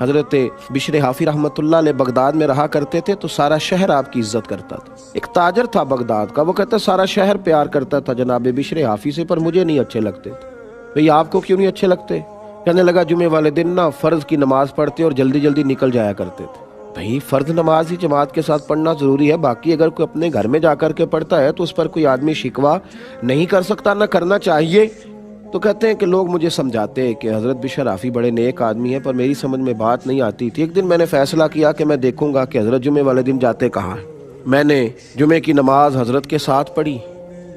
حضرت بشر حافی رحمۃ اللہ علیہ بغداد میں رہا کرتے تھے تو سارا شہر آپ کی عزت کرتا تھا. ایک تاجر تھا بغداد کا، وہ کہتا سارا شہر پیار کرتا تھا جناب بشر حافی سے، پر مجھے نہیں اچھے لگتے تھے. بھئی آپ کو کیوں نہیں اچھے لگتے؟ کہنے لگا جمعے والے دن نا فرض کی نماز پڑھتے اور جلدی جلدی نکل جایا کرتے تھے. بھئی فرض نماز ہی جماعت کے ساتھ پڑھنا ضروری ہے، باقی اگر کوئی اپنے گھر میں جا کر کے پڑھتا ہے تو اس پر کوئی آدمی شکوہ نہیں کر سکتا، نہ کرنا چاہیے. تو کہتے ہیں کہ لوگ مجھے سمجھاتے کہ حضرت بشر حافی بڑے نیک آدمی ہیں، پر میری سمجھ میں بات نہیں آتی تھی. ایک دن میں نے فیصلہ کیا کہ میں دیکھوں گا کہ حضرت جمعے والے دن جاتے کہاں ہیں. میں نے جمعے کی نماز حضرت کے ساتھ پڑھی،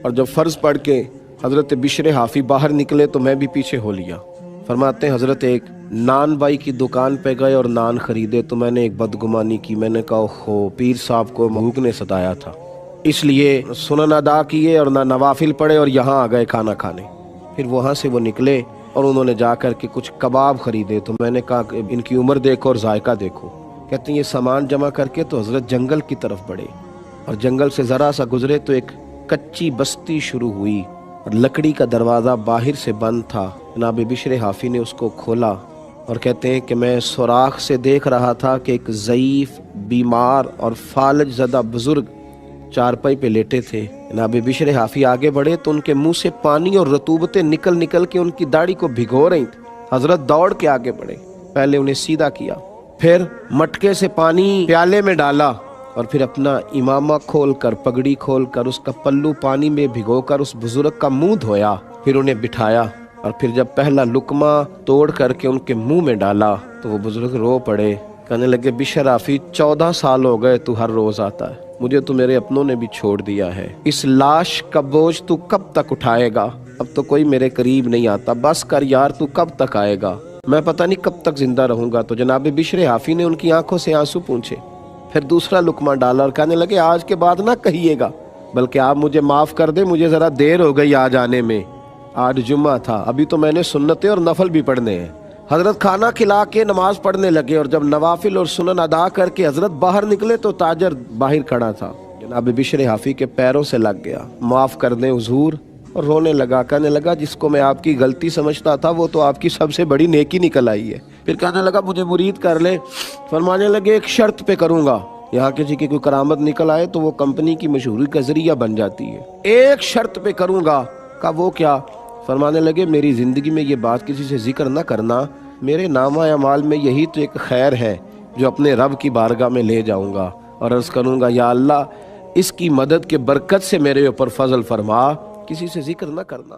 اور جب فرض پڑھ کے حضرت بشر حافی باہر نکلے تو میں بھی پیچھے ہو لیا. فرماتے ہیں حضرت ایک نان بائی کی دکان پہ گئے اور نان خریدے تو میں نے ایک بدگمانی کی. میں نے کہا ہو پیر صاحب کو بھوک نے ستایا تھا، اس لیے سنن ادا کیے اور نہ نوافل پڑھے اور یہاں آ گئے کھانا کھانے. پھر وہاں سے وہ نکلے اور انہوں نے جا کر کے کچھ کباب خریدے تو میں نے کہا کہ ان کی عمر دیکھو اور ذائقہ دیکھو. کہتے ہیں یہ سامان جمع کر کے تو حضرت جنگل کی طرف بڑھے، اور جنگل سے ذرا سا گزرے تو ایک کچی بستی شروع ہوئی اور لکڑی کا دروازہ باہر سے بند تھا. جناب بشر حافی نے اس کو کھولا اور کہتے ہیں کہ میں سوراخ سے دیکھ رہا تھا کہ ایک ضعیف، بیمار اور فالج زدہ بزرگ چارپائی پہ لیٹے تھے. جناب بشر حافی آگے بڑھے تو ان کے منہ سے پانی اور رطوبتیں نکل نکل کے ان کی داڑھی کو بھگو رہی تھیں. حضرت دوڑ کے آگے بڑھے، پہلے انہیں سیدھا کیا، پھر مٹکے سے پانی پیالے میں ڈالا اور پھر اپنا امامہ کھول کر، پگڑی کھول کر، اس کا پلو پانی میں بھگو کر اس بزرگ کا منہ دھویا. پھر انہیں بٹھایا اور پھر جب پہلا لقمہ توڑ کر کے ان کے منہ میں ڈالا تو وہ بزرگ رو پڑے. کہنے لگے بشر حافی 14 سال ہو گئے تو ہر روز آتا ہے، مجھے تو میرے اپنوں نے بھی چھوڑ دیا ہے، اس لاش کا بوجھ تو کب تک اٹھائے گا؟ اب تو کوئی میرے قریب نہیں آتا، بس کر یار، تو کب تک آئے گا؟ میں پتہ نہیں کب تک زندہ رہوں گا. تو جناب بشر حافی نے ان کی آنکھوں سے آنسو پونچھے، پھر دوسرا لقمہ ڈالا اور کہنے لگے آج کے بعد نہ کہیے گا، بلکہ آپ مجھے معاف کر دیں، مجھے ذرا دیر ہو گئی آج آنے میں، آج جمعہ تھا، ابھی تو میں نے سنتیں اور نفل بھی پڑھنے ہیں. حضرت کھانا کھلا کے نماز پڑھنے لگے اور جب نوافل اور سنن ادا کر کے حضرت باہر نکلے تو تاجر باہر کھڑا تھا. جناب بشر حافی کے پیروں سے لگ گیا، معاف کر دیں حضور، اور رونے لگا. کہنے لگا جس کو میں آپ کی غلطی سمجھتا تھا وہ تو آپ کی سب سے بڑی نیکی نکل آئی ہے. پھر کہنے لگا مجھے مرید کر لے. فرمانے لگے ایک شرط پہ کروں گا، یہاں کسی کی کوئی کرامت نکل آئے تو وہ کمپنی کی مشہوری کا ذریعہ بن جاتی ہے. ایک شرط پہ کروں گا. کہا وہ کیا؟ فرمانے لگے میری زندگی میں یہ بات کسی سے ذکر نہ کرنا، میرے نامہ اعمال میں یہی تو ایک خیر ہے جو اپنے رب کی بارگاہ میں لے جاؤں گا اور عرض کروں گا یا اللہ اس کی مدد کے برکت سے میرے اوپر فضل فرما، کسی سے ذکر نہ کرنا.